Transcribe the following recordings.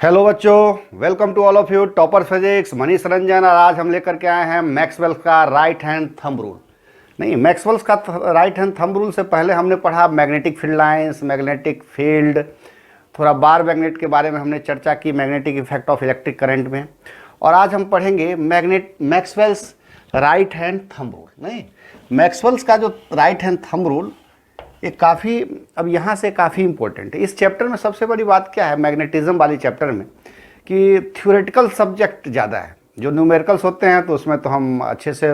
Hello बच्चों, welcome to all of you topper physics Manish Ranjan. और आज हम लेकर के आए हैं मैक्सवेल का राइट हैंड थंब रूल। नहीं, मैक्सवेल का राइट हैंड थंब रूल से पहले हमने पढ़ा magnetic field lines, magnetic field, थोड़ा बार मैग्नेट के बारे में हमने चर्चा की, magnetic effect of electric current में। और आज हम पढ़ेंगे Maxwell's right hand thumb rule. नहीं, मैक्सवेल्स का जो राइट हैंड थंब रूल ये काफ़ी, अब यहाँ से काफ़ी इंपॉर्टेंट है। इस चैप्टर में सबसे बड़ी बात क्या है, मैग्नेटिज्म वाली चैप्टर में, कि थ्योरेटिकल सब्जेक्ट ज़्यादा है। जो न्यूमेरिकल्स होते हैं तो उसमें तो हम अच्छे से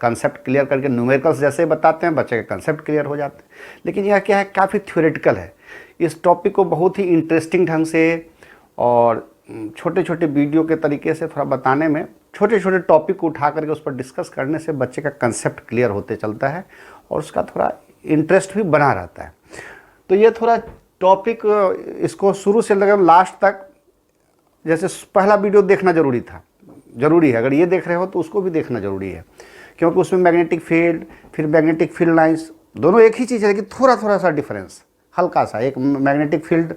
कंसेप्ट क्लियर करके न्यूमेरिकल्स जैसे बताते हैं, बच्चे के कंसेप्ट क्लियर हो जाते हैं। लेकिन यह क्या है, काफ़ी थ्योरेटिकल है। इस टॉपिक को बहुत ही इंटरेस्टिंग ढंग से और छोटे छोटे वीडियो के तरीके से थोड़ा बताने में, छोटे छोटे टॉपिक को उठा करके उस पर डिस्कस करने से बच्चे का कंसेप्ट क्लियर होते चलता है और उसका थोड़ा इंटरेस्ट भी बना रहता है। तो ये थोड़ा टॉपिक, इसको शुरू से लेकर लास्ट तक, जैसे पहला वीडियो देखना ज़रूरी है। अगर ये देख रहे हो तो उसको भी देखना ज़रूरी है, क्योंकि उसमें मैग्नेटिक फील्ड, फिर मैग्नेटिक फील्ड लाइंस, दोनों एक ही चीज़ है, लेकिन थोड़ा सा डिफरेंस, हल्का सा। एक मैग्नेटिक फील्ड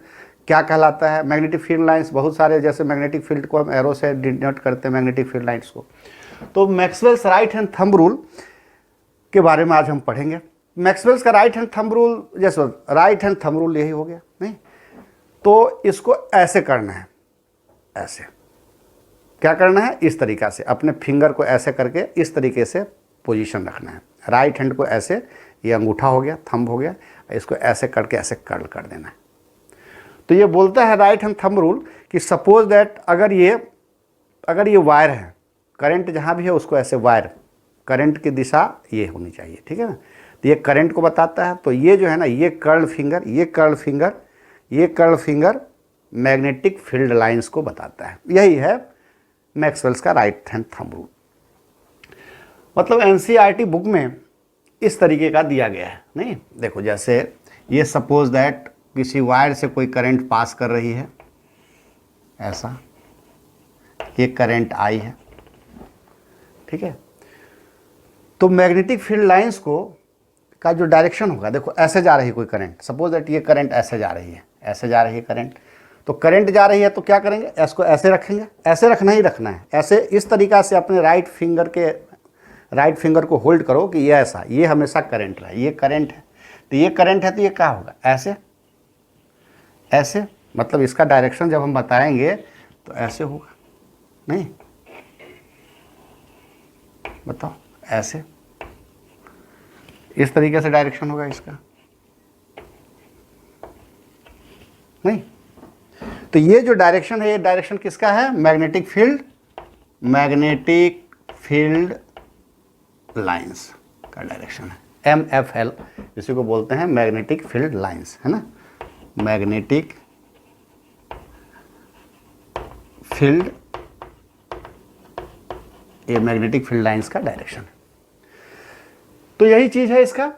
क्या कहलाता है, मैग्नेटिक फील्ड लाइंस बहुत सारे, जैसे मैग्नेटिक फील्ड को हम एरो से डिनोट करते हैं, मैग्नेटिक फील्ड लाइंस को। तो Maxwell's right hand thumb rule के बारे में आज हम पढ़ेंगे। मैक्सवेल्स का राइट हैंड थंब रूल, जैसे राइट हैंड थंब रूल यही हो गया। नहीं, तो इसको ऐसे करना है, ऐसे क्या करना है, इस तरीक़ा से अपने फिंगर को ऐसे करके इस तरीके से पोजीशन रखना है। राइट हैंड को ऐसे, ये अंगूठा हो गया, थंब हो गया, इसको ऐसे करके ऐसे कर्ल कर देना है। तो ये बोलता है राइट हैंड थंब रूल कि सपोज दैट अगर ये वायर है, करंट जहाँ भी है उसको ऐसे, वायर करंट की दिशा ये होनी चाहिए, ठीक है ना। तो ये करंट को बताता है। तो ये जो है ना, ये curl finger magnetic field lines को बताता है। यही है मैक्सवेल्स का राइट हैंड थंब रूल। मतलब एनसीईआरटी बुक में इस तरीके का दिया गया है। नहीं, देखो, जैसे ये सपोज दैट किसी वायर से कोई करंट पास कर रही है, ऐसा, ये करंट आई है, ठीक है। तो मैग्नेटिक फील्ड लाइंस का जो डायरेक्शन होगा, देखो ऐसे जा रही है कोई करंट, सपोज दैट ये करंट ऐसे जा रही है करंट। तो करंट जा रही है तो क्या करेंगे, इसको ऐसे रखेंगे, ऐसे रखना है, ऐसे इस तरीक़ा से अपने राइट फिंगर को होल्ड करो कि ये ऐसा, ये हमेशा करंट रहा, ये करंट है। तो ये करंट है तो ये क्या होगा, ऐसे, मतलब इसका डायरेक्शन जब हम बताएंगे तो ऐसे होगा। नहीं, बताओ, ऐसे, इस तरीके से डायरेक्शन होगा इसका। नहीं, तो ये जो डायरेक्शन है, ये डायरेक्शन किसका है, मैग्नेटिक फील्ड लाइंस का डायरेक्शन है, MFL, इसी को बोलते हैं मैग्नेटिक फील्ड लाइंस, है ना। मैग्नेटिक फील्ड, ये मैग्नेटिक फील्ड लाइंस का डायरेक्शन है। तो यही चीज़ है इसका।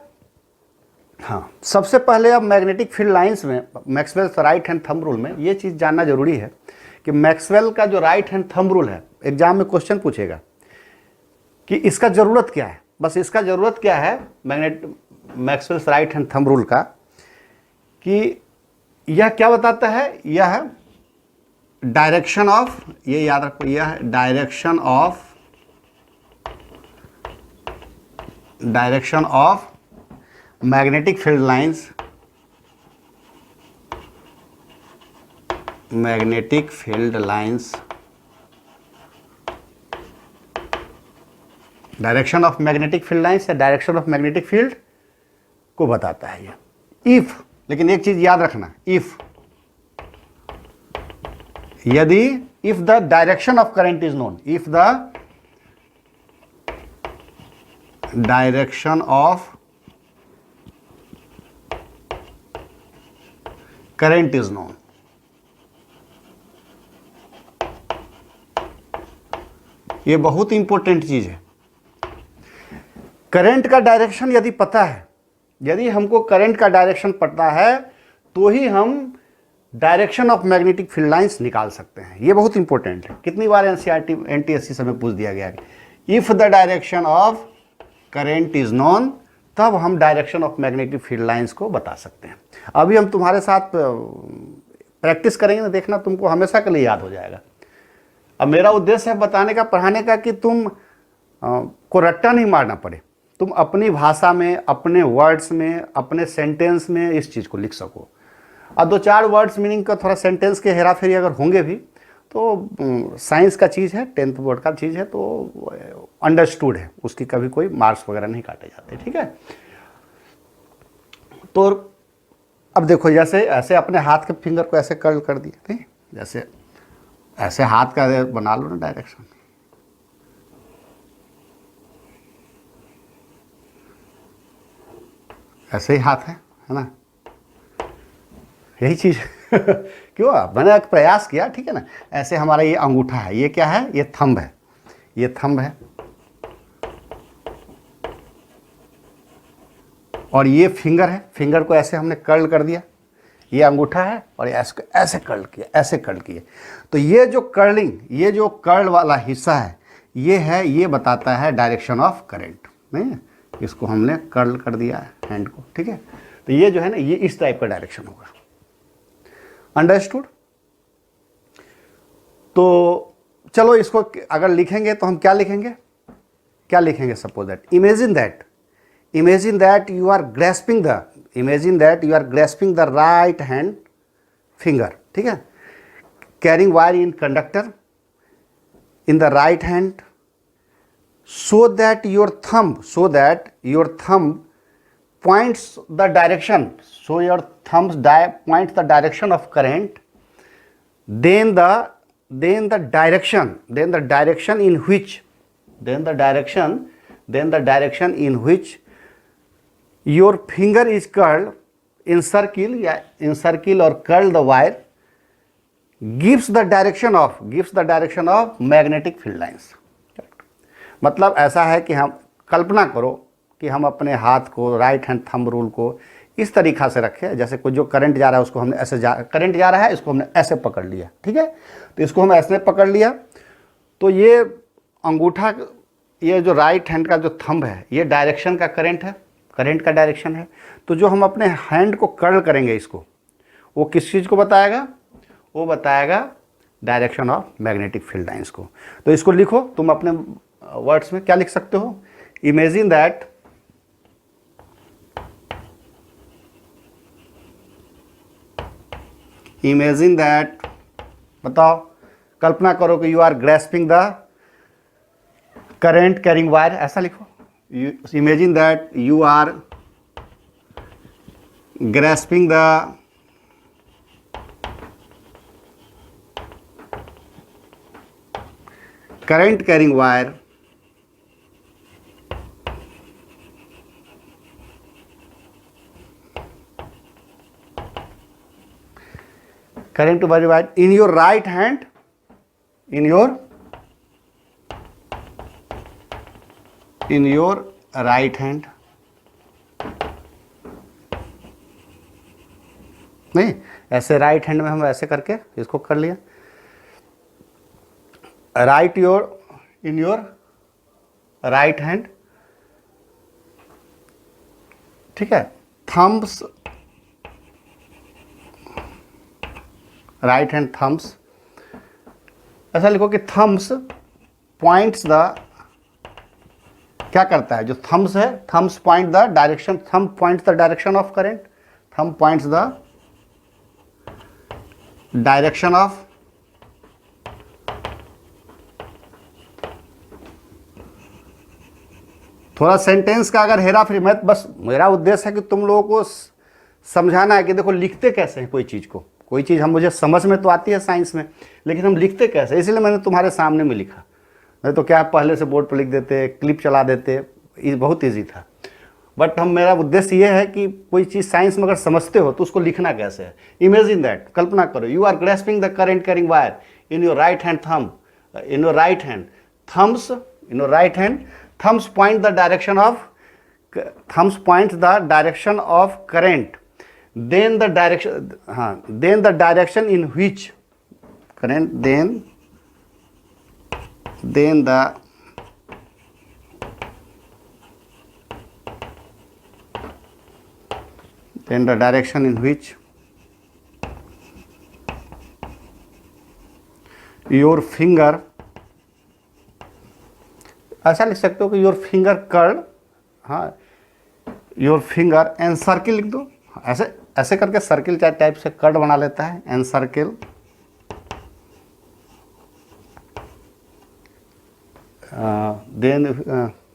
हाँ, सबसे पहले अब मैग्नेटिक फील्ड लाइंस में, Maxwell's right hand thumb rule में ये चीज़ जानना जरूरी है कि मैक्सवेल का जो राइट हैंड थंब रूल है, एग्जाम में क्वेश्चन पूछेगा कि इसका ज़रूरत क्या है। बस इसका ज़रूरत क्या है Maxwell's right hand thumb rule का, कि यह क्या बताता है, यह है डायरेक्शन ऑफ, ये याद रखो, यह है direction of magnetic field lines, direction of magnetic field lines या डायरेक्शन ऑफ मैग्नेटिक फील्ड को बताता है ये। इफ, लेकिन एक चीज याद रखना, if the direction of current is known, if the direction of current is known. ये बहुत इंपॉर्टेंट चीज है। करंट का डायरेक्शन यदि पता है, यदि हमको करंट का डायरेक्शन पता है तो ही हम direction of magnetic field lines निकाल सकते हैं। ये बहुत इंपॉर्टेंट है। कितनी बार एनसीईआरटी एनटीएससी से में पूछ दिया गया है, if the direction of current is known, तब हम direction of magnetic field lines को बता सकते हैं। अभी हम तुम्हारे साथ प्रैक्टिस करेंगे ना, देखना तुमको हमेशा के लिए याद हो जाएगा। अब मेरा उद्देश्य है बताने का, पढ़ाने का, कि तुम को रट्टा नहीं मारना पड़े, तुम अपनी भाषा में, अपने वर्ड्स में, अपने सेंटेंस में इस चीज़ को लिख सको। और 2-4 वर्ड्स मीनिंग का थोड़ा सेंटेंस के हेरा फेरी अगर होंगे भी तो साइंस का चीज़ है, 10th बोर्ड का चीज़ है, तो अंडरस्टूड है, उसकी कभी कोई मार्क्स वगैरह नहीं काटे जाते, ठीक है। तो अब देखो, जैसे ऐसे अपने हाथ के फिंगर को ऐसे कर्ल कर दिए, ठीक, जैसे ऐसे हाथ का बना लो ना डायरेक्शन, ऐसे ही हाथ है ना, यही चीज़ क्यों, मैंने एक प्रयास किया, ठीक है ना। ऐसे हमारा ये अंगूठा है, ये क्या है, ये थंब है, ये थंब है, और ये फिंगर है, फिंगर को ऐसे हमने कर्ल कर दिया, ये अंगूठा है, और ऐसे ऐसे कर्ल किया, ऐसे कर्ल किए। तो ये जो कर्लिंग, ये जो कर्ल वाला हिस्सा है, ये है, ये बताता है डायरेक्शन ऑफ करंट, नहीं, इसको हमने कर्ल कर दिया है हैंड को, ठीक है। तो ये जो है ना, ये इस टाइप का डायरेक्शन होगा, अंडरस्टूड। तो चलो इसको अगर लिखेंगे तो हम क्या लिखेंगे, क्या लिखेंगे, suppose that, imagine that you are grasping the right hand finger, ठीक है, carrying wire in conductor in the right hand, so that your thumb points the direction, so your thumb points the direction of current, then the direction in which your finger is curled, encircle or curl the wire, gives the direction of magnetic field lines। मतलब ऐसा है कि हम कल्पना करो कि हम अपने हाथ को, राइट हैंड थंब रूल को इस तरीक़ा से रखें, जैसे कोई जो करंट जा रहा है उसको हमने ऐसे करंट जा रहा है, इसको हमने ऐसे पकड़ लिया, ठीक है। तो इसको हम ऐसे पकड़ लिया, तो ये अंगूठा, ये जो राइट हैंड का जो थंब है, ये डायरेक्शन का करंट है, करंट का डायरेक्शन है। तो जो हम अपने हैंड को कर्ल करेंगे इसको, वो किस चीज़ को बताएगा, वो बताएगा direction of magnetic field lines को। तो इसको लिखो तुम अपने वर्ड्स में, क्या लिख सकते हो, इमेजिन दैट, बताओ, कल्पना करो कि you are grasping the current carrying wire, ऐसा लिखो, imagine that you are grasping the current carrying wire current to wire in your right hand, in your right hand, नहीं, ऐसे राइट हैंड में हम ऐसे करके इसको कर लिया, right in your right hand, ठीक है, थम्स, राइट हैंड थम्स, ऐसा लिखो कि थम्स पॉइंट्स द, क्या करता है, जो थम्स है, thumbs point the direction, thumb points the direction of current, thumb points the direction of, थोड़ा सेंटेंस का अगर हेरा फेरी, मैं बस, मेरा उद्देश्य है कि तुम लोगों को समझाना है कि देखो लिखते कैसे हैं कोई चीज़ को, कोई चीज़ हम, मुझे समझ में तो आती है साइंस में, लेकिन हम लिखते कैसे, इसलिए मैंने तुम्हारे सामने में लिखा, नहीं तो क्या पहले से बोर्ड पर लिख देते, क्लिप चला देते, ये बहुत ईजी था। बट हम, मेरा उद्देश्य ये है कि कोई चीज़ साइंस में अगर समझते हो तो उसको लिखना कैसे है। इमेजिन दैट, कल्पना करो, you are grasping the current carrying wire in your right hand thumb, in your right hand thumbs, in your right hand thumbs point the direction of, thumbs points the direction of current, then the direction, then the direction in which current, then the direction in which your finger, ऐसा लिख सकते हो कि your finger curl, हाँ, your finger and circle लिख दो, ऐसे ऐसे करके सर्किल टाइप से कर्ड बना लेता है, and circle then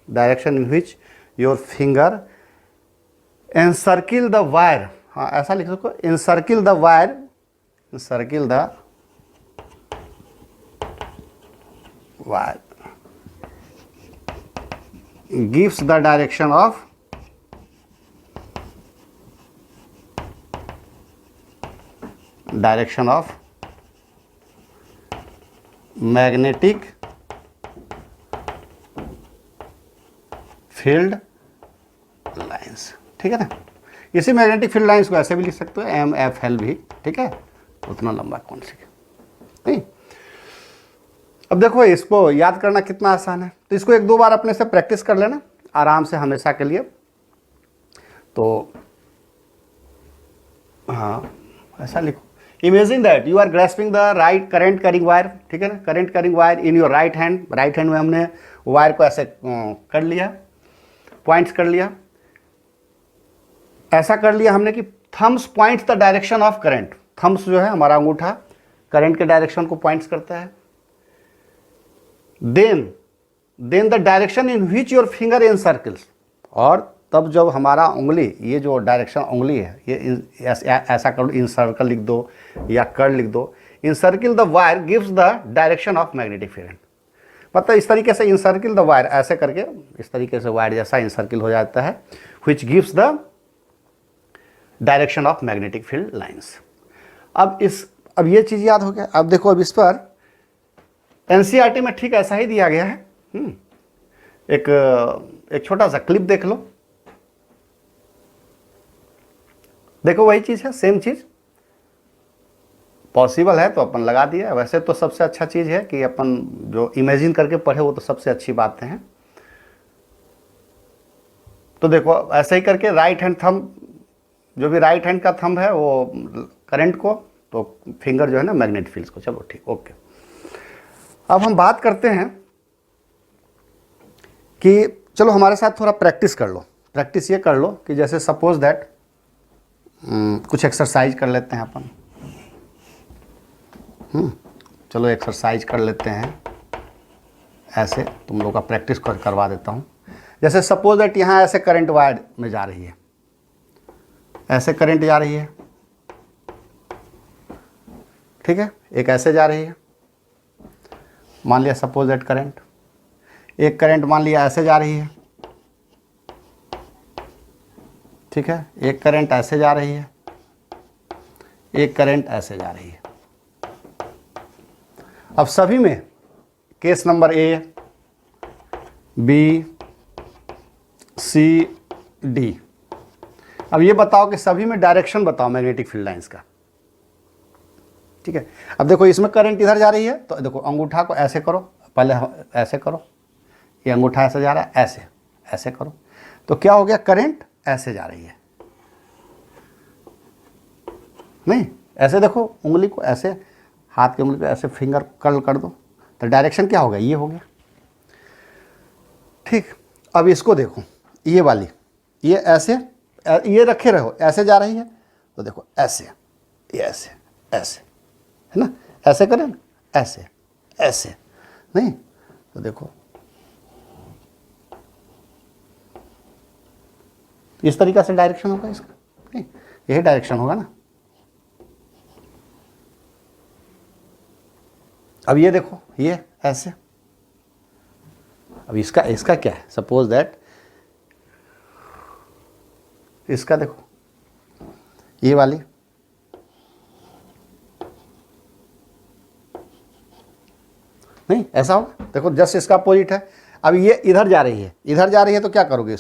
direction in which your finger encircle the wire, हाँ ऐसा लिख सको, encircle the wire, encircle the wire gives the direction of magnetic field lines, ठीक है ना। इसी मैग्नेटिक फील्ड लाइंस को ऐसे भी लिख सकते हो, MFL भी, ठीक है, उतना लंबा कौन सी नहीं। अब देखो इसको याद करना कितना आसान है, तो इसको एक दो बार अपने से प्रैक्टिस कर लेना आराम से हमेशा के लिए। तो हाँ ऐसा लिखो, imagine that you are grasping the right current carrying wire, ठीक है ना, current carrying wire in your right hand, right hand में हमने वायर को ऐसे कर लिया, पॉइंट्स कर लिया, ऐसा कर लिया हमने कि thumbs points the direction of current, thumbs जो है हमारा अंगूठा करंट के डायरेक्शन को पॉइंट्स करता है। Then the direction in which your finger encircles, और तब जब हमारा उंगली, ये जो डायरेक्शन उंगली है, ये ऐसा कर लो, इन सर्कल लिख दो या कर्ल लिख दो, इन circle the wire gives the direction of magnetic field, मतलब इस तरीके से इन सर्किल द वायर, ऐसे करके इस तरीके से वायर जैसा इन सर्किल हो जाता है, which gives the direction of magnetic field lines. अब ये चीज़ याद हो गया। अब देखो, अब इस पर एनसीईआरटी में ठीक ऐसा ही दिया गया है। एक छोटा सा क्लिप देख लो, देखो वही चीज़ है, सेम चीज़ पॉसिबल है तो अपन लगा दिया। वैसे तो सबसे अच्छा चीज़ है कि अपन जो इमेजिन करके पढ़े वो तो सबसे अच्छी बातें हैं। तो देखो ऐसे ही करके राइट हैंड थंब, जो भी राइट हैंड का थंब है वो करंट को, तो फिंगर जो है ना मैग्नेटिक फील्ड को। चलो ठीक, ओके। अब हम बात करते हैं कि चलो हमारे साथ थोड़ा प्रैक्टिस कर लो। प्रैक्टिस ये कर लो कि जैसे सपोज दैट कुछ एक्सरसाइज कर लेते हैं अपन। चलो एक्सरसाइज कर लेते हैं, ऐसे तुम लोग का प्रैक्टिस करवा देता हूँ। जैसे सपोज दैट यहाँ ऐसे करंट वायर में जा रही है, ऐसे करंट जा रही है, ठीक है, एक ऐसे जा रही है, मान लिया सपोज दैट करंट, एक करंट मान लिया ऐसे जा रही है, ठीक है, एक करंट ऐसे जा रही है, एक करंट ऐसे जा रही है। अब सभी में case number A, B, C, D, अब ये बताओ कि सभी में डायरेक्शन बताओ मैग्नेटिक फील्ड लाइंस का, ठीक है। अब देखो इसमें करंट इधर जा रही है, तो देखो अंगूठा को ऐसे करो, पहले ऐसे करो, ये अंगूठा ऐसे जा रहा है, ऐसे ऐसे करो, तो क्या हो गया, करंट ऐसे जा रही है। नहीं, ऐसे देखो उंगली को, ऐसे हाथ की उंगली को ऐसे फिंगर कर्ल कर दो, तो डायरेक्शन क्या हो गया, ये हो गया, ठीक। अब इसको देखो, ये वाली, ये ऐसे, ये रखे रहो, ऐसे जा रही है, तो देखो ऐसे, ये ऐसे ऐसे, है ना, ऐसे करें ना, ऐसे ऐसे, नहीं तो देखो इस तरीका से डायरेक्शन होगा इसका, नहीं यही डायरेक्शन होगा ना। अब ये देखो, ये ऐसे, अब इसका क्या है, सपोज दैट इसका देखो, ये वाली, नहीं ऐसा होगा, देखो जस्ट इसका अपोजिट है। अब ये इधर जा रही है, इधर जा रही है, तो क्या करोगे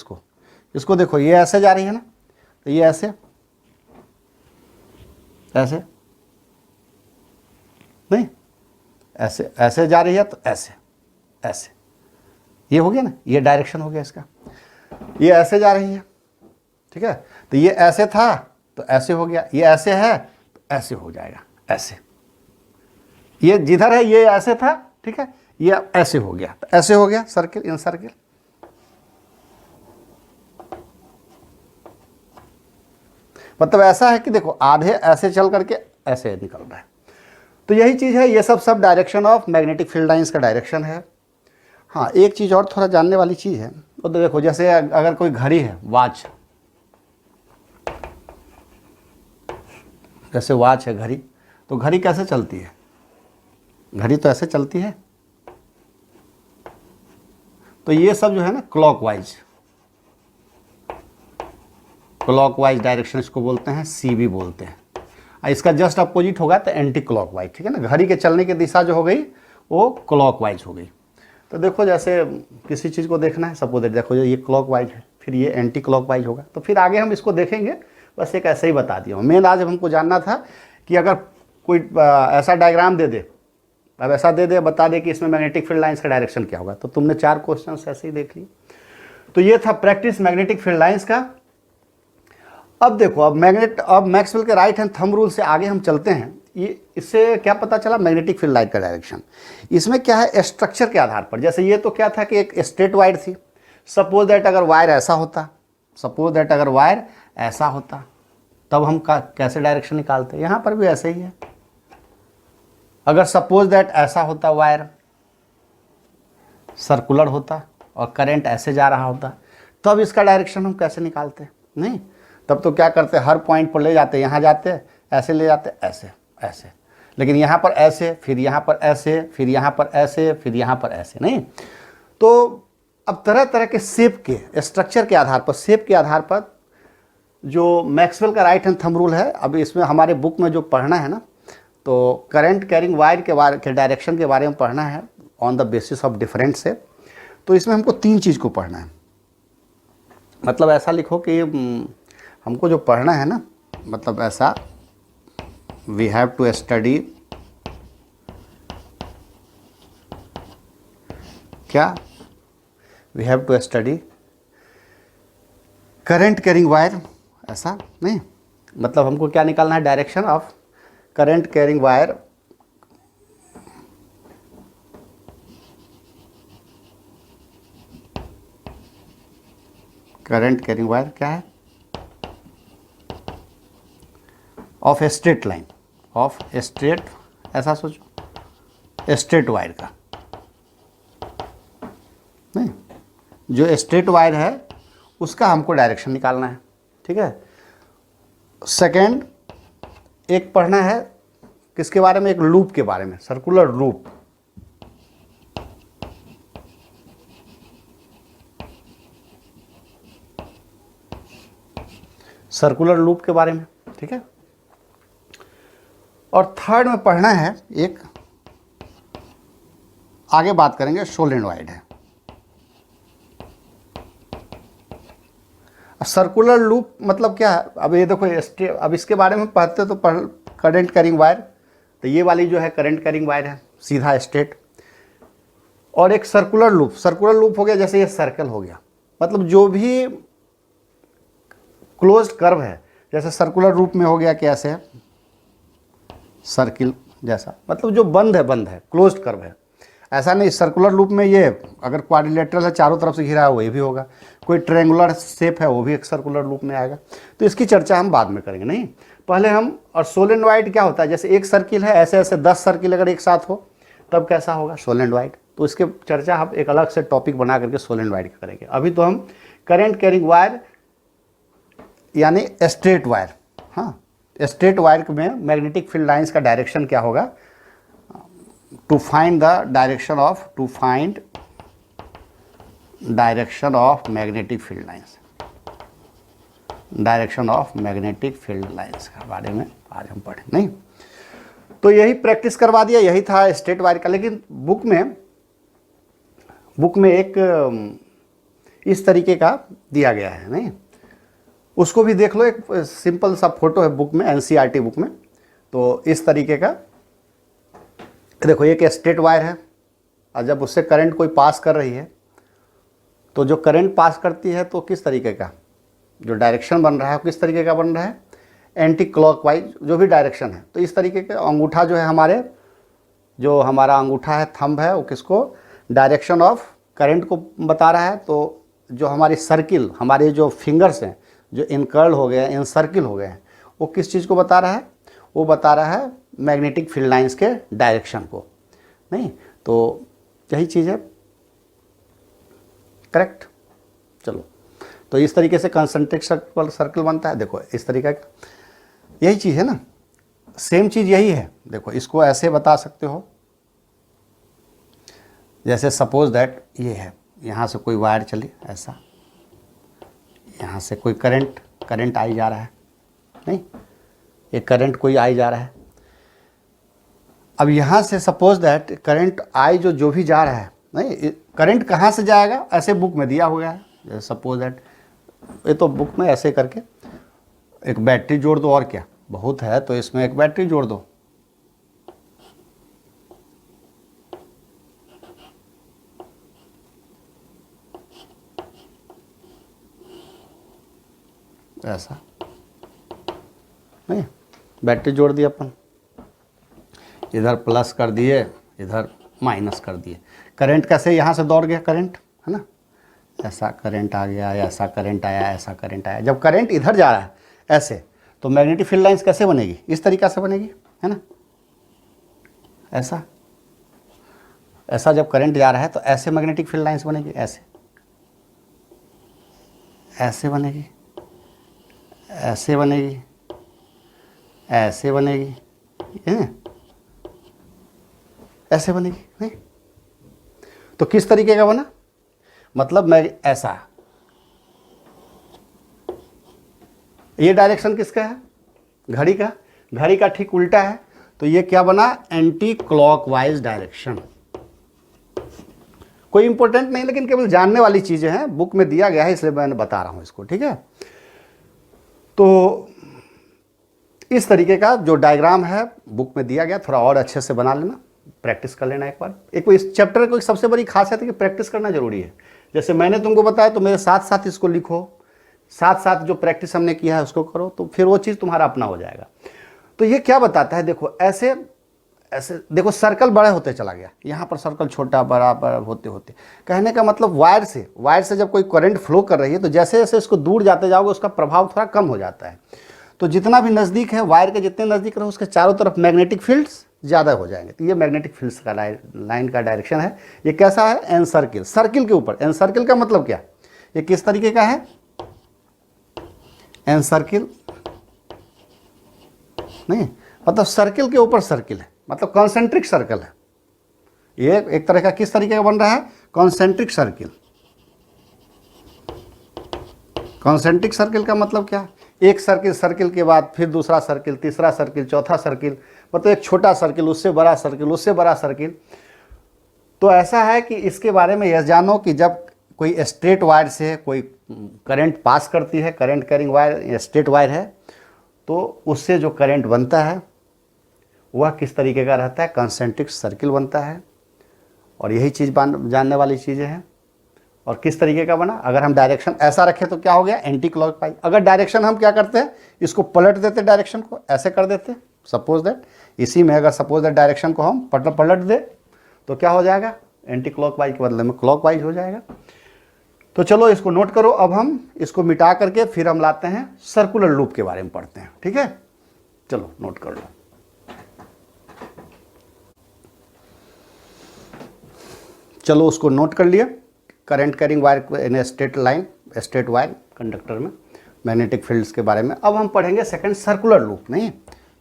इसको देखो, ये ऐसे जा रही है ना, तो ये ऐसे ऐसे, नहीं ऐसे ऐसे जा रही है, तो ऐसे ऐसे, ये हो गया ना, ये डायरेक्शन हो गया इसका। ये ऐसे जा रही है, ठीक है, तो ये ऐसे था तो ऐसे हो गया, ये ऐसे है तो ऐसे हो जाएगा, ऐसे, ये जिधर है ये ऐसे था, ठीक है, ये ऐसे हो गया, तो ऐसे हो गया सर्किल इन सर्किल। मतलब ऐसा है कि देखो आधे ऐसे चल करके ऐसे निकल रहा है। तो यही चीज़ है, ये sub direction of magnetic field lines का डायरेक्शन है। हाँ, एक चीज़ और थोड़ा जानने वाली चीज़ है, तो देखो जैसे अगर कोई घड़ी है, वॉच, जैसे वॉच है घड़ी, तो घड़ी कैसे चलती है? घड़ी तो ऐसे चलती है। तो ये सब जो है ना क्लॉकवाइज डायरेक्शन इसको बोलते हैं, सीबी बोलते हैं। इसका जस्ट अपोजिट होगा तो एंटी क्लॉकवाइज, ठीक है ना। घड़ी के चलने की दिशा जो हो गई वो क्लॉकवाइज हो गई। तो देखो जैसे किसी चीज़ को देखना है, सपोज देखो ये क्लॉकवाइज है, फिर ये एंटी क्लॉकवाइज होगा, तो फिर आगे हम इसको देखेंगे। बस एक ऐसे ही बता दिया हूँ। मेन आज हमको जानना था कि अगर कोई ऐसा डायग्राम दे दे, अब ऐसा दे दे, बता दे कि इसमें मैग्नेटिक फील्ड लाइंस का डायरेक्शन क्या होगा, तो तुमने 4 क्वेश्चन ऐसे ही देख लिए। तो ये था प्रैक्टिस मैग्नेटिक फील्ड लाइंस का। अब देखो, अब मैक्सवेल के राइट हैंड थंब रूल से आगे हम चलते हैं। ये इससे क्या पता चला मैग्नेटिक फील्ड लाइन का डायरेक्शन। इसमें क्या है, स्ट्रक्चर के आधार पर। जैसे ये तो क्या था कि एक स्ट्रेट वायर थी। सपोज दैट अगर वायर ऐसा होता, तब हम कैसे डायरेक्शन निकालते? यहाँ पर भी ऐसे ही है। अगर सपोज दैट ऐसा होता, वायर सर्कुलर होता और करंट ऐसे जा रहा होता, तब इसका डायरेक्शन हम कैसे निकालते? नहीं, तब तो क्या करते, हर पॉइंट पर ले जाते, यहाँ जाते, ऐसे ले जाते, ऐसे ऐसे, लेकिन यहाँ पर ऐसे, फिर यहाँ पर ऐसे, फिर यहाँ पर ऐसे, फिर यहाँ पर ऐसे नहीं। तो अब तरह तरह के शेप के, स्ट्रक्चर के आधार पर, शेप के आधार पर जो मैक्सवेल का राइट हैंड थंब रूल है, अभी इसमें हमारे बुक में जो पढ़ना है ना, तो करंट कैरिंग वायर के डायरेक्शन के बारे में पढ़ना है on the basis of different shape. तो इसमें हमको 3 चीज़ को पढ़ना है। मतलब ऐसा लिखो कि हमको जो पढ़ना है ना, मतलब ऐसा, वी हैव टू स्टडी क्या, we have to study current carrying wire, ऐसा नहीं, मतलब हमको क्या निकालना है, direction of current carrying wire क्या है, of straight line, of straight, ऐसा सोचो, स्ट्रेट वायर का नहीं, जो स्ट्रेट वायर है उसका हमको डायरेक्शन निकालना है, ठीक है। सेकेंड, एक पढ़ना है किसके बारे में, एक लूप के बारे में, सर्कुलर लूप। सर्कुलर लूप के बारे में, ठीक है। और थर्ड में पढ़ना है एक, आगे बात करेंगे, सोलेनॉइड है। सर्कुलर लूप मतलब क्या है, अब ये देखो, अब इसके बारे में पढ़ते तो करंट कैरिंग वायर, तो ये वाली जो है करंट कैरिंग वायर है, सीधा स्ट्रेट। और एक सर्कुलर लूप हो गया, जैसे ये सर्कल हो गया, मतलब जो भी क्लोज्ड कर्व है, जैसे सर्कुलर लूप में हो गया कैसे है, सर्किल जैसा, मतलब जो बंद है, क्लोज्ड कर्व है। ऐसा नहीं, सर्कुलर लूप में ये अगर क्वाड्रिलेटरल है, चारों तरफ से घिरा है, वो भी होगा। कोई ट्रायंगुलर शेप है, वो भी एक सर्कुलर लूप में आएगा। तो इसकी चर्चा हम बाद में करेंगे, नहीं पहले हम। और सोलेनॉइड क्या होता है, जैसे एक सर्किल है, ऐसे ऐसे 10 सर्किल अगर एक साथ हो, तब कैसा होगा सोलेनॉइड। तो इसके चर्चा हम एक अलग से टॉपिक बना करके सोलेनॉइड का करेंगे। अभी तो हम करंट कैरिंग वायर यानी स्ट्रेट वायर, हाँ, स्ट्रेट वायर में मैग्नेटिक फील्ड लाइंस का डायरेक्शन क्या होगा, to find the direction of magnetic field lines, direction of magnetic field lines के बारे में आज हम पढ़ें, नहीं। तो यही प्रैक्टिस करवा दिया, यही था स्ट्रेट वायर का। लेकिन बुक में एक इस तरीके का दिया गया है, नहीं, उसको भी देख लो। एक सिंपल सा फोटो है बुक में, एनसीईआरटी बुक में। तो इस तरीके का देखो, एक स्ट्रेट वायर है, और जब उससे करंट कोई पास कर रही है, तो जो करंट पास करती है तो किस तरीके का जो डायरेक्शन बन रहा है, किस तरीके का बन रहा है, एंटी क्लॉकवाइज जो भी डायरेक्शन है। तो इस तरीके का अंगूठा जो है हमारे जो हमारा अंगूठा है, थंब है, वो किसको, डायरेक्शन ऑफ करंट को बता रहा है। तो जो हमारी सर्किल, हमारे जो फिंगर्स हैं जो इनकर्ल हो गए हैं, इनसर्किल हो गए हैं, वो किस चीज़ को बता रहा है, वो बता रहा है मैग्नेटिक फील्ड लाइंस के डायरेक्शन को। नहीं, तो यही चीज़ है, करेक्ट। चलो, तो इस तरीके से कंसंट्रिक सर्कल बनता है। देखो इस तरीके का, यही चीज़ है ना, सेम चीज़ यही है। देखो इसको ऐसे बता सकते हो, जैसे सपोज दैट ये है, यहाँ से कोई वायर चली ऐसा, यहाँ से कोई करंट आई जा रहा है, नहीं, ये करंट कोई आई जा रहा है। अब यहाँ से सपोज दैट करंट आई जो भी जा रहा है, नहीं, करंट कहाँ से जाएगा, ऐसे बुक में दिया हुआ है। जैसे सपोज दैट ये तो बुक में ऐसे करके एक बैटरी जोड़ दो, और क्या बहुत है, तो इसमें एक बैटरी जोड़ दो। ऐसा, नहीं, बैटरी जोड़ दी अपन, इधर प्लस कर दिए, इधर माइनस कर दिए। करंट कैसे यहाँ से दौड़ गया, करंट है ना, ऐसा करंट आ गया, ऐसा करंट आया, ऐसा करंट आया। जब करंट इधर जा रहा है ऐसे, तो मैग्नेटिक फील्ड लाइंस कैसे बनेगी, इस तरीक़ा से बनेगी, है ना, ऐसा ऐसा जब करंट जा रहा है तो ऐसे मैग्नेटिक फील्ड लाइंस बनेगी, ऐसे ऐसे बनेगी, ऐसे बनेगी, ऐसे बनेगी, है ना, ऐसे बनेगी। नहीं, तो किस तरीके का बना, मतलब मैं ऐसा, ये डायरेक्शन किसका है, घड़ी का, घड़ी का ठीक उल्टा है, तो ये क्या बना, एंटी क्लॉकवाइज डायरेक्शन। कोई इंपॉर्टेंट नहीं, लेकिन केवल जानने वाली चीजें हैं, बुक में दिया गया है इसलिए मैंने बता रहा हूं इसको, ठीक है। तो इस तरीके का जो डायग्राम है बुक में दिया गया, थोड़ा और अच्छे से बना लेना, प्रैक्टिस कर लेना एक बार। एक इस चैप्टर को सबसे बड़ी खासियत है कि प्रैक्टिस करना जरूरी है। जैसे मैंने तुमको बताया, तो मेरे साथ साथ इसको लिखो, साथ साथ जो प्रैक्टिस हमने किया है उसको करो, तो फिर वो चीज़ तुम्हारा अपना हो जाएगा। तो ये क्या बताता है, देखो ऐसे ऐसे देखो, सर्कल बड़ा होते चला गया, यहाँ पर सर्कल छोटा बड़ा बड़ा होते होते, कहने का मतलब वायर से जब कोई करंट फ्लो कर रही है, तो जैसे जैसे इसको दूर जाते जाओगे उसका प्रभाव थोड़ा कम हो जाता है। तो जितना भी नज़दीक है, वायर के जितने नज़दीक रहो, उसके चारों तरफ मैग्नेटिक फील्ड्स ज़्यादा हो जाएंगे। तो ये मैग्नेटिक फील्ड्स का लाइन का डायरेक्शन है। ये कैसा है, एन सर्किल, सर्किल के ऊपर। एन सर्किल का मतलब क्या, ये किस तरीके का है, एन सर्किल नहीं, मतलब सर्किल के ऊपर सर्किल है, मतलब कॉन्सेंट्रिक सर्कल है। ये एक तरह का किस तरीके का बन रहा है, कॉन्सेंट्रिक सर्किल। कॉन्सेंट्रिक सर्किल का मतलब क्या, एक सर्किल के बाद फिर दूसरा सर्किल, तीसरा सर्किल, चौथा सर्किल, मतलब एक छोटा सर्किल, उससे बड़ा सर्किल, उससे बड़ा सर्किल। तो ऐसा है कि इसके बारे में यह जानो कि जब कोई स्ट्रेट वायर से कोई करंट पास करती है, current carrying wire straight wire है, तो उससे जो करंट बनता है वह किस तरीके का रहता है, कॉन्सेंट्रिक सर्किल बनता है। और यही चीज़ जानने वाली चीज़ें हैं। और किस तरीके का बना, अगर हम डायरेक्शन ऐसा रखें तो क्या हो गया, एंटी क्लॉकवाइज। अगर डायरेक्शन हम क्या करते हैं, इसको पलट देते, डायरेक्शन को ऐसे कर देते, सपोज दैट इसी में अगर सपोज दैट डायरेक्शन को हम पलट दे तो क्या हो जाएगा, एंटी क्लॉकवाइज के बदले में क्लॉकवाइज हो जाएगा। तो चलो इसको नोट करो। अब हम इसको मिटा करके फिर हम लाते हैं सर्कुलर लूप के बारे में पढ़ते हैं, ठीक है। चलो नोट कर लो। चलो उसको नोट कर लिया। Current carrying wire in straight line, straight wire conductor में मैग्नेटिक फील्ड्स के बारे में। अब हम पढ़ेंगे सेकंड सर्कुलर लूप, नहीं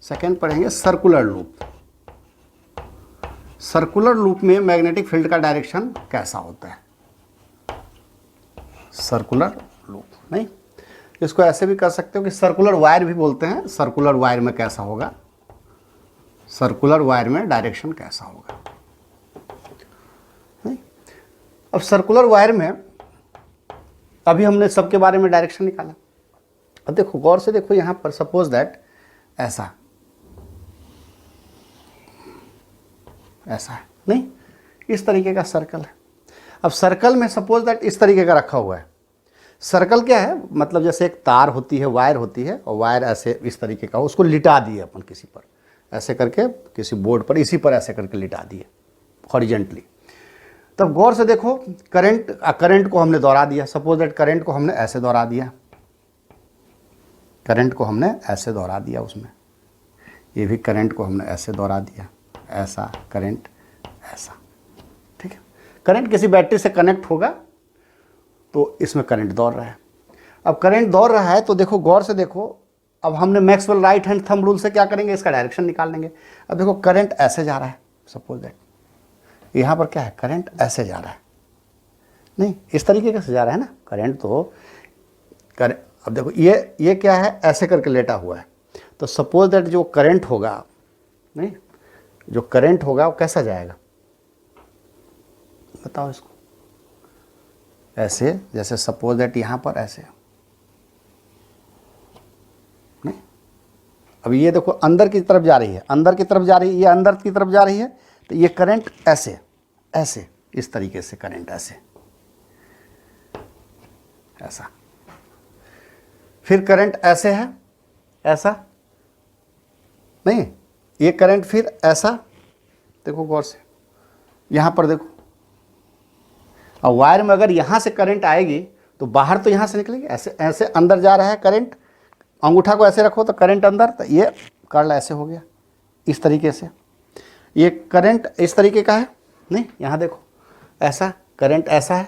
सेकंड पढ़ेंगे सर्कुलर लूप। सर्कुलर लूप में मैग्नेटिक फील्ड का डायरेक्शन कैसा होता है, सर्कुलर लूप। नहीं, इसको ऐसे भी कर सकते हो कि सर्कुलर वायर भी बोलते हैं। सर्कुलर वायर में कैसा होगा, सर्कुलर वायर में डायरेक्शन कैसा होगा। नहीं, अब सर्कुलर वायर में अभी हमने सबके बारे में डायरेक्शन निकाला। अब देखो गौर से देखो, यहां पर सपोज दैट ऐसा ऐसा है, नहीं इस तरीके का सर्कल है। अब सर्कल में सपोज दैट इस तरीके का रखा हुआ है। सर्कल क्या है, मतलब जैसे एक तार होती है, वायर होती है, और वायर ऐसे इस तरीके का, उसको लिटा दिए अपन किसी पर, ऐसे करके किसी बोर्ड पर इसी पर ऐसे करके लिटा दिए हॉरिजेंटली। तब गौर से देखो, करंट को हमने दोहरा दिया। सपोज दैट करंट को हमने ऐसे दोहरा दिया, करंट को हमने ऐसे दोहरा दिया, उसमें ये भी करंट को हमने ऐसे दोहरा दिया, ऐसा करंट ऐसा, ठीक है। करंट किसी बैटरी से कनेक्ट होगा तो इसमें करंट दौड़ रहा है। अब करंट दौड़ रहा है तो देखो, गौर से देखो, अब हमने Maxwell right hand thumb rule से क्या करेंगे, इसका डायरेक्शन निकाल लेंगे। अब देखो करंट ऐसे जा रहा है, सपोज दैट यहाँ पर क्या है, करंट ऐसे जा रहा है, नहीं इस तरीके से जा रहा है ना करंट, तो अब देखो ये क्या है, ऐसे करके लेटा हुआ है। तो सपोज दैट जो करंट होगा, नहीं जो करंट होगा वो कैसा जाएगा, बताओ इसको, ऐसे, जैसे सपोज दैट यहाँ पर ऐसे, नहीं अब ये देखो अंदर की तरफ जा रही है, अंदर की तरफ जा रही है, ये अंदर की तरफ जा रही है, तो ये करंट ऐसे ऐसे इस तरीके से करंट ऐसे ऐसा, फिर करंट ऐसे है ऐसा, नहीं ये करंट फिर ऐसा, देखो गौर से यहाँ पर देखो। अब वायर में अगर यहाँ से करंट आएगी तो बाहर तो यहाँ से निकलेगी, ऐसे ऐसे अंदर जा रहा है करंट, अंगूठा को ऐसे रखो तो करंट अंदर, तो ये कर्ल ऐसे हो गया इस तरीके से। ये करंट इस तरीके का है, नहीं यहाँ देखो ऐसा करंट ऐसा है,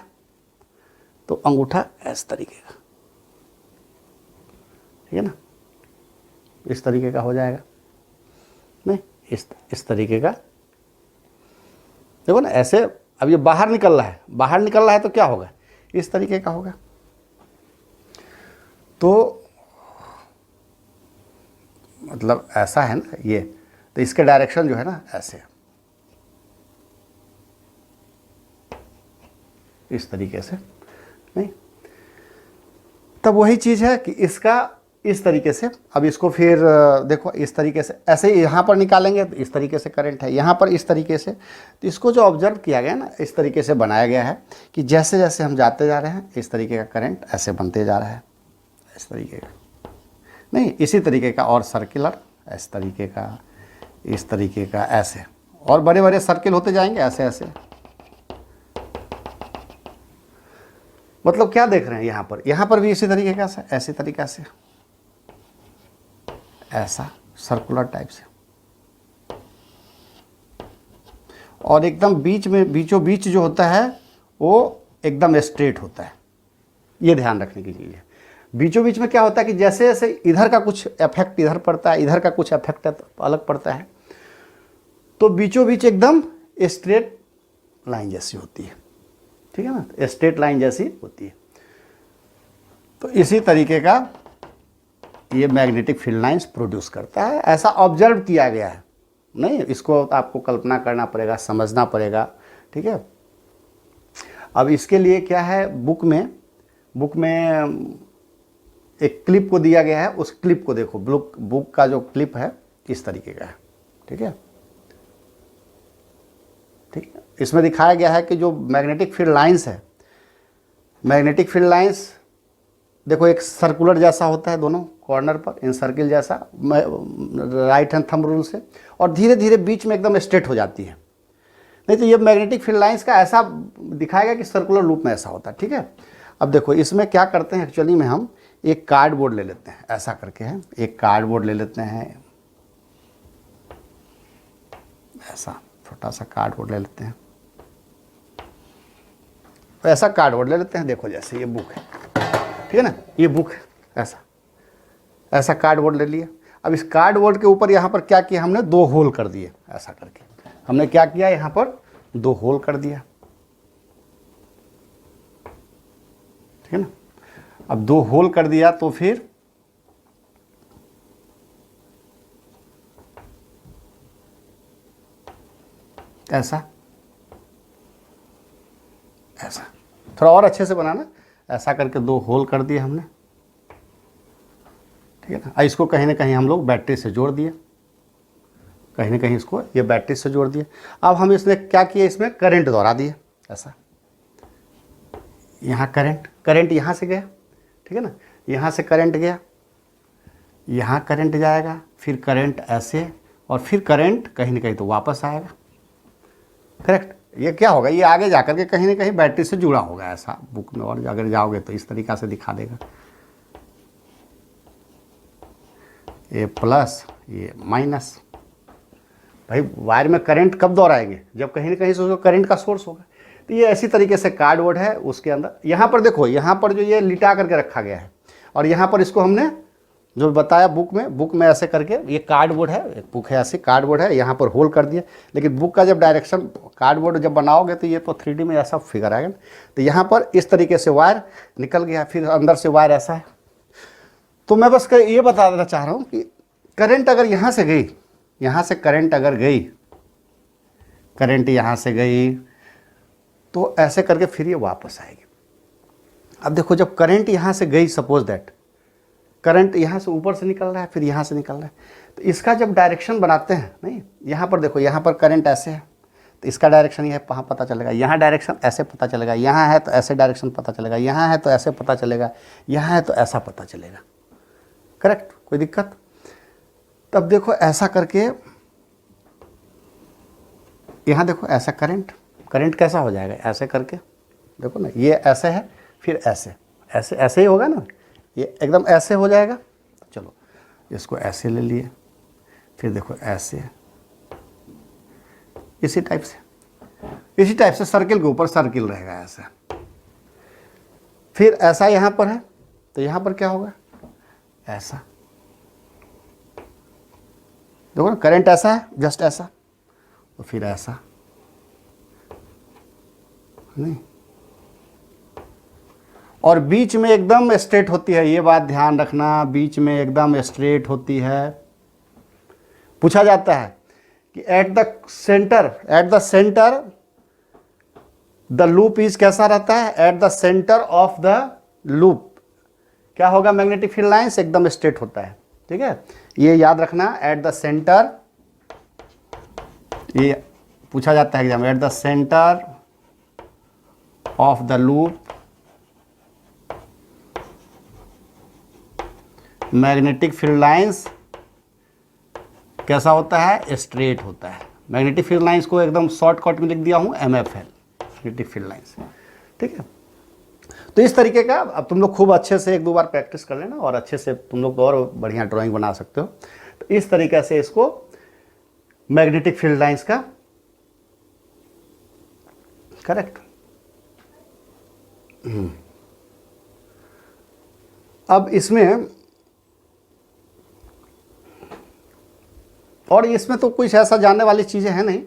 तो अंगूठा इस तरीके का, ठीक है ना, इस तरीके का हो जाएगा, नहीं इस तरीके का, देखो ना ऐसे। अब ये बाहर निकल रहा है, बाहर निकल रहा है तो क्या होगा, इस तरीके का होगा। तो मतलब ऐसा है ना ये, तो इसके डायरेक्शन जो है ना ऐसे, इस तरीके से, नहीं तब वही चीज़ है कि इसका इस तरीके से। अब इसको फिर देखो इस तरीके से, ऐसे ही यहाँ पर निकालेंगे तो इस तरीके से करंट है, यहाँ पर इस तरीके से। तो इसको जो ऑब्जर्व किया गया ना, इस तरीके से बनाया गया है कि जैसे जैसे हम जाते जा रहे हैं इस तरीके का करंट ऐसे बनते जा रहा है, इस तरीके का, नहीं इसी तरीके का, और सर्कुलर इस तरीके का, इस तरीके का ऐसे, और बड़े बड़े सर्किल होते जाएंगे ऐसे ऐसे। मतलब क्या देख रहे हैं यहाँ पर भी इसी तरीके का, ऐसे तरीका से ऐसा सर्कुलर टाइप से, और एकदम बीच में बीचों बीच जो होता है वो एकदम स्ट्रेट होता है। ये ध्यान रखने की चीज़ है। बीचों बीच में क्या होता है कि जैसे जैसे इधर का कुछ इफेक्ट इधर पड़ता है, इधर का कुछ इफेक्ट अलग पड़ता है, तो बीचों बीच एकदम स्ट्रेट लाइन जैसी होती है, ठीक है ना, स्ट्रेट लाइन जैसी होती है। तो इसी तरीके का ये मैग्नेटिक फील्ड लाइंस प्रोड्यूस करता है, ऐसा ऑब्जर्व किया गया है। नहीं इसको आपको कल्पना करना पड़ेगा, समझना पड़ेगा, ठीक है। अब इसके लिए क्या है, बुक में एक क्लिप को दिया गया है, उस क्लिप को देखो, बुक का जो क्लिप है इस तरीके का है, ठीक है, ठीक है। इसमें दिखाया गया है कि जो मैग्नेटिक फील्ड लाइंस है, मैग्नेटिक फील्ड लाइंस देखो एक सर्कुलर जैसा होता है दोनों कॉर्नर पर, इन सर्किल जैसा राइट हैंड थंब रूल से, और धीरे धीरे बीच में एकदम स्ट्रेट हो जाती है। नहीं तो ये मैग्नेटिक फील्ड लाइंस का ऐसा दिखाएगा कि सर्कुलर लूप में ऐसा होता है, ठीक है। अब देखो इसमें क्या करते हैं, एक्चुअली में हम एक कार्डबोर्ड ले लेते हैं, ऐसा करके है, एक कार्डबोर्ड ले लेते हैं, ऐसा छोटा सा कार्डबोर्ड ले लेते हैं, ऐसा कार्डबोर्ड ले लेते हैं। देखो जैसे ये बुक है, ठीक है ना, ये बुक है, ऐसा कार्डबोर्ड ले लिया। अब इस कार्डबोर्ड के ऊपर यहाँ पर क्या किया हमने, 2 होल कर दिए, ऐसा करके हमने क्या किया, यहाँ पर 2 होल कर दिया, ठीक है ना। अब 2 होल कर दिया तो फिर ऐसा ऐसा, थोड़ा और अच्छे से बनाना, ऐसा करके 2 होल कर दिए हमने, ठीक है ना। इसको कहीं ना कहीं हम लोग बैटरी से जोड़ दिए, कहीं ना कहीं इसको ये बैटरी से जोड़ दिए। अब हम इसमें क्या किए, इसमें करंट दौड़ा दिए, ऐसा, यहाँ करंट यहाँ से गया, ठीक है ना, यहाँ से करंट गया, यहाँ करंट जाएगा, फिर करंट ऐसे और फिर करंट कहीं ना कहीं तो वापस आएगा, करेक्ट। ये क्या होगा, ये आगे जाकर के कहीं ना कहीं बैटरी से जुड़ा होगा, ऐसा बुक में और अगर जाओगे तो इस तरीक़ा से दिखा देगा, ये प्लस ये माइनस। भाई वायर में करंट कब दोहराएंगे, जब कहीं ना कहीं से उसको करंट का सोर्स होगा। तो ये ऐसी तरीके से कार्डबोर्ड है, उसके अंदर यहाँ पर देखो, यहाँ पर जो ये लिटा करके रखा गया है और यहाँ पर इसको हमने जो बताया बुक में ऐसे करके, ये कार्डबोर्ड है, एक बुक है ऐसी कार्डबोर्ड है, यहाँ पर होल कर दिया। लेकिन बुक का जब डायरेक्शन कार्डबोर्ड जब बनाओगे तो ये तो 3D में ऐसा फिगर आएगा। तो यहाँ पर इस तरीके से वायर निकल गया, फिर अंदर से वायर ऐसा है। तो मैं बस ये बता देना चाह रहा हूँ कि करंट अगर यहाँ से गई, यहाँ से करंट अगर गई, करंट यहाँ से गई तो ऐसे करके फिर ये वापस आएगी। अब देखो जब करंट यहाँ से गई, सपोज दैट करंट यहाँ से ऊपर से निकल रहा है, फिर यहाँ से निकल रहा है, तो इसका जब डायरेक्शन बनाते हैं, नहीं यहाँ पर देखो, यहाँ पर करंट ऐसे है तो इसका डायरेक्शन ये वहाँ पता चलेगा, यहाँ डायरेक्शन ऐसे पता चलेगा, यहाँ है तो ऐसे डायरेक्शन पता चलेगा, यहाँ है तो ऐसे पता चलेगा, यहाँ है तो ऐसा पता चलेगा, करेक्ट। कोई दिक्कत? तब देखो ऐसा करके, यहाँ देखो ऐसा करंट कैसा हो जाएगा, ऐसे करके देखो ना, ये ऐसे है, फिर ऐसे ऐसे ऐसे ही होगा ना, ये एकदम ऐसे हो जाएगा। चलो इसको ऐसे ले लिए, फिर देखो ऐसे, इसी टाइप से सर्किल के ऊपर सर्किल रहेगा ऐसा। फिर ऐसा यहाँ पर है तो यहाँ पर क्या होगा, ऐसा। देखो ना करंट ऐसा है, जस्ट ऐसा, तो फिर ऐसा नहीं, और बीच में एकदम स्ट्रेट होती है, ये बात ध्यान रखना, बीच में एकदम स्ट्रेट होती है। पूछा जाता है कि at the centre the loop is कैसा रहता है, at the centre of the loop क्या होगा, मैग्नेटिक फील्ड लाइंस एकदम स्ट्रेट होता है, ठीक है, ये याद रखना। एट द सेंटर, ये पूछा जाता है exam, at the centre of the loop magnetic field lines कैसा होता है, स्ट्रेट होता है। मैग्नेटिक फील्ड लाइंस को एकदम शॉर्टकट में लिख दिया हूं, MFL, मैग्नेटिक फील्ड लाइंस, ठीक है। तो इस तरीके का अब तुम लोग खूब अच्छे से 1-2 बार प्रैक्टिस कर लेना और अच्छे से तुम लोग और बढ़िया ड्राइंग बना सकते हो। तो इस तरीके से इसको मैग्नेटिक फील्ड लाइंस का, करेक्ट। अब इसमें और इसमें तो कुछ ऐसा जानने वाली चीज़ें हैं नहीं।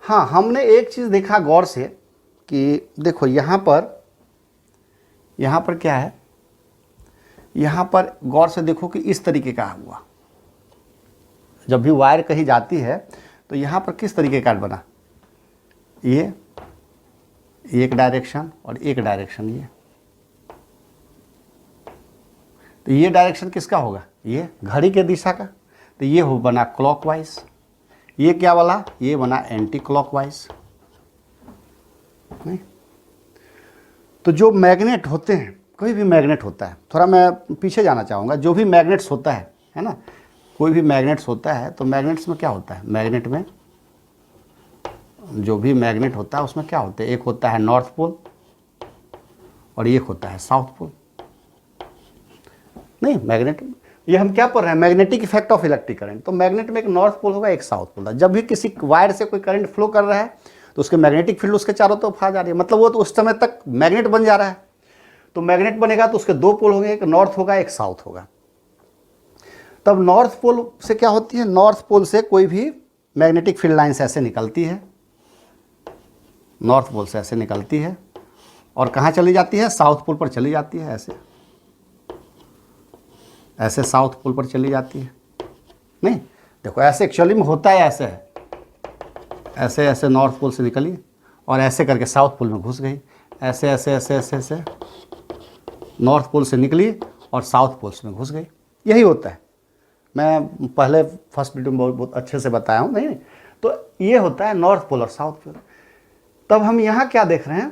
हाँ, हमने एक चीज़ देखा गौर से कि देखो यहाँ पर क्या है, यहाँ पर गौर से देखो कि इस तरीके का हुआ, जब भी वायर कहीं जाती है तो यहाँ पर किस तरीके का बना, ये एक डायरेक्शन और एक डायरेक्शन, ये तो ये डायरेक्शन किसका होगा, ये घड़ी के दिशा का, तो ये हो बना क्लॉकवाइज, ये क्या वाला, ये बना एंटी क्लॉकवाइज, नहीं। तो जो मैग्नेट होते हैं, कोई भी मैग्नेट होता है, थोड़ा मैं पीछे जाना चाहूँगा, जो भी मैग्नेट्स होता है ना, कोई भी मैग्नेट्स होता है तो मैग्नेट्स में क्या होता है, मैग्नेट में जो भी मैग्नेट होता है उसमें क्या होता है, एक होता है नॉर्थ पोल और एक होता है साउथ पोल, नहीं। मैग्नेट, ये हम क्या पढ़ रहे हैं, magnetic effect of electric current. तो मैग्नेट में एक नॉर्थ पोल होगा, एक साउथ पोल होगा। जब भी किसी वायर से कोई करंट फ्लो कर रहा है तो उसके मैग्नेटिक फील्ड उसके चारों तरफ आ जा रही है, मतलब वो तो उस समय तक मैग्नेट बन जा रहा है। तो मैग्नेट बनेगा तो उसके 2 पोल होंगे, एक नॉर्थ होगा, एक साउथ होगा। तब नॉर्थ पोल से क्या होती है, नॉर्थ पोल से कोई भी मैग्नेटिक फील्ड लाइन्स ऐसे निकलती है, नॉर्थ पोल से ऐसे निकलती है और कहाँ चली जाती है, साउथ पोल पर चली जाती है, ऐसे साउथ पोल पर चली जाती है, नहीं। देखो ऐसे एक्चुअली में होता है, ऐसे है, ऐसे नॉर्थ पोल से निकली और ऐसे करके साउथ पोल में घुस गई, ऐसे नॉर्थ पोल से निकली और साउथ पोल्स में घुस गई। यही होता है, मैं पहले फर्स्ट वीडियो में बहुत अच्छे से बताया हूँ, नहीं। तो ये होता है नॉर्थ पोल और साउथ पोल। तब हम यहाँ क्या देख रहे हैं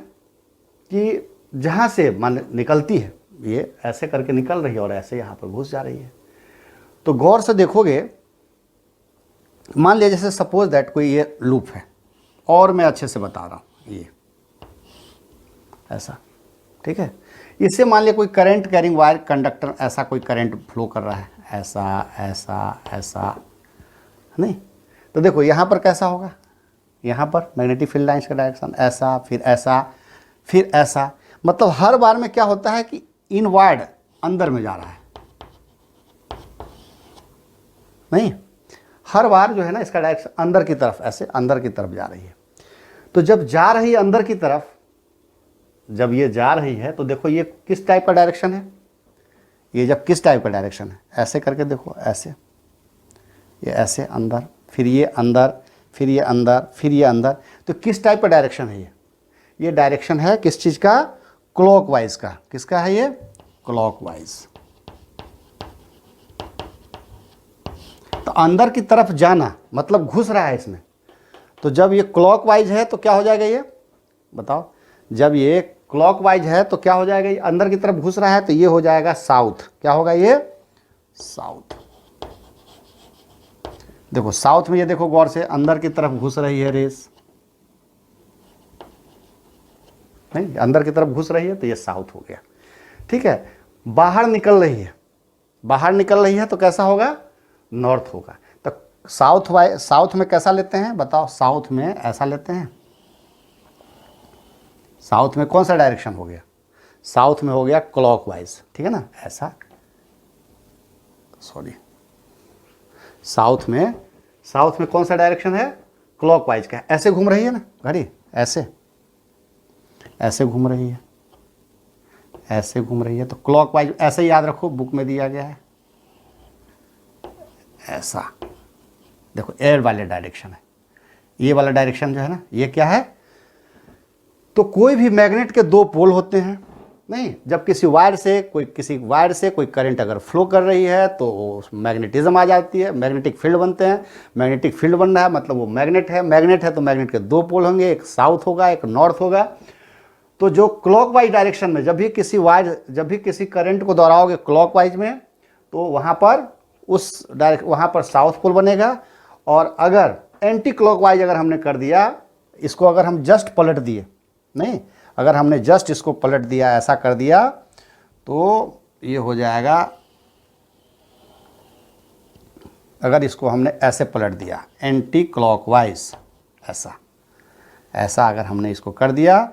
कि जहाँ से मान निकलती है, ये ऐसे करके निकल रही है और ऐसे यहाँ पर घुस जा रही है। तो गौर से देखोगे मान लिया जैसे सपोज दैट कोई ये लूप है, और मैं अच्छे से बता रहा हूँ, ये ऐसा, ठीक है। इससे मान लिया कोई करंट कैरिंग वायर कंडक्टर, ऐसा कोई करंट फ्लो कर रहा है, ऐसा ऐसा ऐसा, नहीं तो देखो यहाँ पर कैसा होगा, यहाँ पर मैग्नेटिक फील्ड लाइंस का डायरेक्शन ऐसा, फिर ऐसा, फिर ऐसा, मतलब हर बार में क्या होता है कि इनवर्ड अंदर में जा रहा है, नहीं हर बार जो है ना इसका डायरेक्शन अंदर की तरफ, ऐसे अंदर की तरफ जा रही है। तो जब जा रही है अंदर की तरफ, जब ये जा रही है तो देखो ये किस टाइप का डायरेक्शन है, ये जब किस टाइप का डायरेक्शन है, ऐसे करके देखो, ऐसे, ये ऐसे अंदर, फिर ये अंदर, फिर ये अंदर, फिर ये अंदर, तो किस टाइप का डायरेक्शन है ये डायरेक्शन है किस चीज़ का, क्लॉकवाइज का। किसका है ये, क्लॉकवाइज। तो अंदर की तरफ जाना मतलब घुस रहा है इसमें, तो जब ये क्लॉकवाइज है तो क्या हो जाएगा ये बताओ, जब ये क्लॉकवाइज है तो क्या हो जाएगा, ये अंदर की तरफ घुस रहा है तो ये हो जाएगा साउथ। क्या होगा ये, साउथ। देखो साउथ में ये देखो गौर से, अंदर की तरफ घुस रही है रेस, नहीं अंदर की तरफ घुस रही है तो ये साउथ हो गया, ठीक है। बाहर निकल रही है, बाहर निकल रही है तो कैसा होगा, नॉर्थ होगा। तो साउथ में कैसा लेते हैं बताओ, साउथ में ऐसा लेते हैं, साउथ में कौन सा डायरेक्शन हो गया, साउथ में हो गया क्लॉकवाइज, ठीक है ना, ऐसा, सॉरी, साउथ में कौन सा डायरेक्शन है, क्लॉकवाइज का। ऐसे घूम रही है ना घड़ी, ऐसे ऐसे घूम रही है, ऐसे घूम रही है, तो क्लॉकवाइज ऐसे ही याद रखो, बुक में दिया गया है ऐसा। देखो एयर वाले डायरेक्शन है, ये वाला डायरेक्शन जो है ना, ये क्या है, तो कोई भी मैग्नेट के दो पोल होते हैं, नहीं जब किसी वायर से कोई करंट अगर फ्लो कर रही है तो मैग्नेटिज्म आ जाती है, मैग्नेटिक फील्ड बनते हैं। मैग्नेटिक फील्ड बन रहा है मतलब वो मैग्नेट है तो मैग्नेट के दो पोल होंगे, एक साउथ होगा एक नॉर्थ होगा। तो जो क्लॉकवाइज डायरेक्शन में जब भी किसी करंट को दोहराओगे क्लॉकवाइज में, तो वहाँ पर साउथ पोल बनेगा। और अगर एंटी क्लॉकवाइज अगर हमने कर दिया, इसको अगर हम जस्ट पलट दिए, नहीं अगर हमने जस्ट इसको पलट दिया, ऐसा कर दिया, तो ये हो जाएगा, अगर इसको हमने ऐसे पलट दिया एंटी क्लॉकवाइज, ऐसा अगर हमने इसको कर दिया,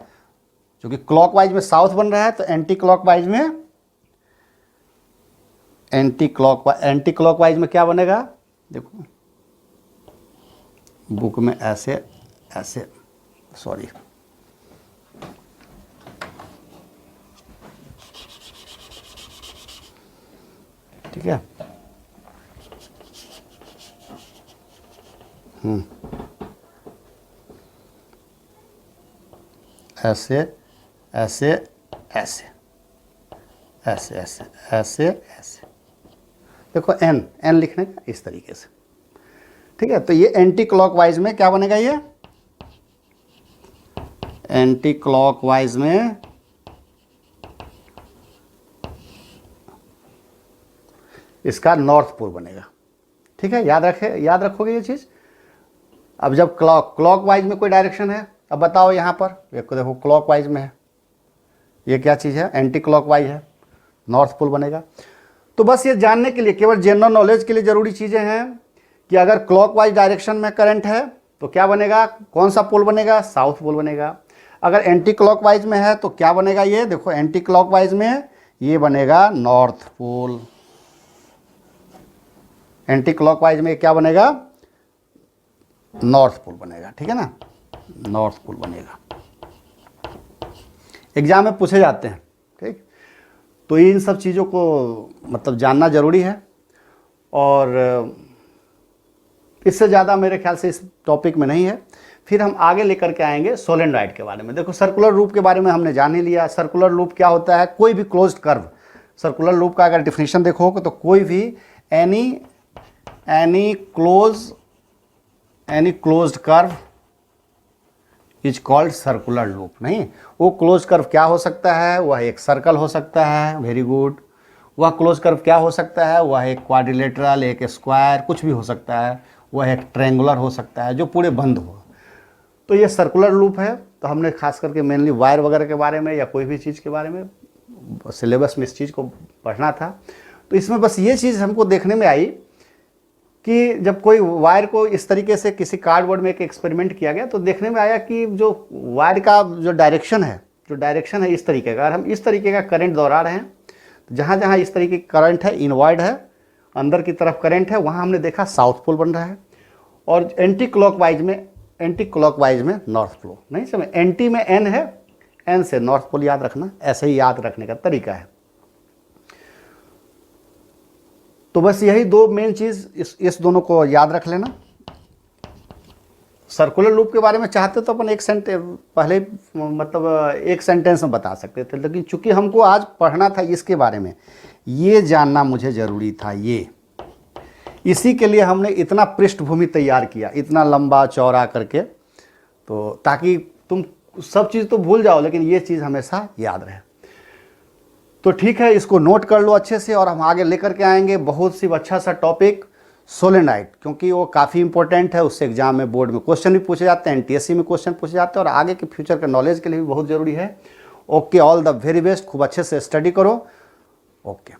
जो कि क्लॉकवाइज में साउथ बन रहा है, तो एंटी क्लॉकवाइज में क्या बनेगा, देखो बुक में ऐसे, सॉरी, ठीक है, ऐसे ऐसे ऐसे ऐसे ऐसे ऐसे ऐसे, देखो एन लिखने का इस तरीके से, ठीक है। तो ये एंटी क्लॉकवाइज में क्या बनेगा, ये एंटी क्लॉकवाइज में इसका नॉर्थ पोल बनेगा, ठीक है। याद रखोगे ये चीज़। अब जब क्लॉकवाइज में कोई डायरेक्शन है, अब बताओ यहाँ पर देखो क्लॉकवाइज में है, ये क्या चीज़ है, एंटी क्लॉकवाइज है, नॉर्थ पोल बनेगा। तो बस ये जानने के लिए, केवल जनरल नॉलेज के लिए ज़रूरी चीज़ें हैं कि अगर क्लॉकवाइज डायरेक्शन में करंट है तो क्या बनेगा, कौन सा पोल बनेगा, साउथ पोल बनेगा। अगर एंटी क्लॉकवाइज में है तो क्या बनेगा, ये देखो एंटी क्लॉकवाइज में ये बनेगा नॉर्थ पोल। एंटी क्लॉकवाइज में क्या बनेगा, नॉर्थ पोल बनेगा, ठीक है ना, नॉर्थ पोल बनेगा। एग्जाम में पूछे जाते हैं, ठीक। तो इन सब चीज़ों को मतलब जानना ज़रूरी है। और इससे ज़्यादा मेरे ख्याल से इस टॉपिक में नहीं है। फिर हम आगे लेकर के आएंगे सोलेनॉइड के बारे में। देखो सर्कुलर लूप के बारे में हमने जान ही लिया। सर्कुलर लूप क्या होता है, कोई भी क्लोज्ड कर्व, सर्कुलर लूप का अगर डिफिनीशन देखोगे तो कोई भी any closed curve is called circular loop. नहीं, वो क्लोज कर्व क्या हो सकता है, वह एक सर्कल हो सकता है, वेरी गुड। वह क्लोज कर्व क्या हो सकता है, वह एक क्वाड्रिलेटरल, एक स्क्वायर, कुछ भी हो सकता है। वह एक ट्रायंगुलर हो सकता है जो पूरे बंद हो। तो ये सर्कुलर लूप है। तो हमने खास करके मेनली वायर वगैरह के बारे में या कोई भी चीज़ के बारे में सिलेबस में इस चीज़ को पढ़ना था। तो इसमें बस ये चीज़ हमको देखने में आई कि जब कोई वायर को इस तरीके से किसी कार्डबोर्ड में एक एक्सपेरिमेंट किया गया तो देखने में आया कि जो वायर का जो डायरेक्शन है इस तरीके का, अगर हम इस तरीके का करंट दौड़ा रहे हैं तो जहाँ जहाँ इस तरीके का करंट है, इनवर्ड है, अंदर की तरफ करंट है, वहाँ हमने देखा साउथ पोल बन रहा है। और एंटी क्लॉकवाइज में नॉर्थ पोल। नहीं समझ, एंटी में एन है, एन से नॉर्थ पोल याद रखना, ऐसे ही याद रखने का तरीका है। तो बस यही दो मेन चीज़ इस दोनों को याद रख लेना। सर्कुलर लूप के बारे में चाहते तो अपन एक सेंटेंस में बता सकते थे, लेकिन चूंकि हमको आज पढ़ना था इसके बारे में, ये जानना मुझे ज़रूरी था। इसी के लिए हमने इतना पृष्ठभूमि तैयार किया, इतना लंबा चौड़ा करके, तो ताकि तुम सब चीज़ तो भूल जाओ लेकिन ये चीज़ हमेशा याद रहे। तो ठीक है, इसको नोट कर लो अच्छे से। और हम आगे लेकर के आएंगे बहुत सी अच्छा सा टॉपिक सोलेनॉइड, क्योंकि वो काफ़ी इंपॉर्टेंट है। उससे एग्जाम में, बोर्ड में क्वेश्चन भी पूछे जाते हैं, NTSC में क्वेश्चन पूछे जाते हैं और आगे के फ्यूचर के नॉलेज के लिए भी बहुत ज़रूरी है। Okay, all the very best. खूब अच्छे से स्टडी करो। ओके।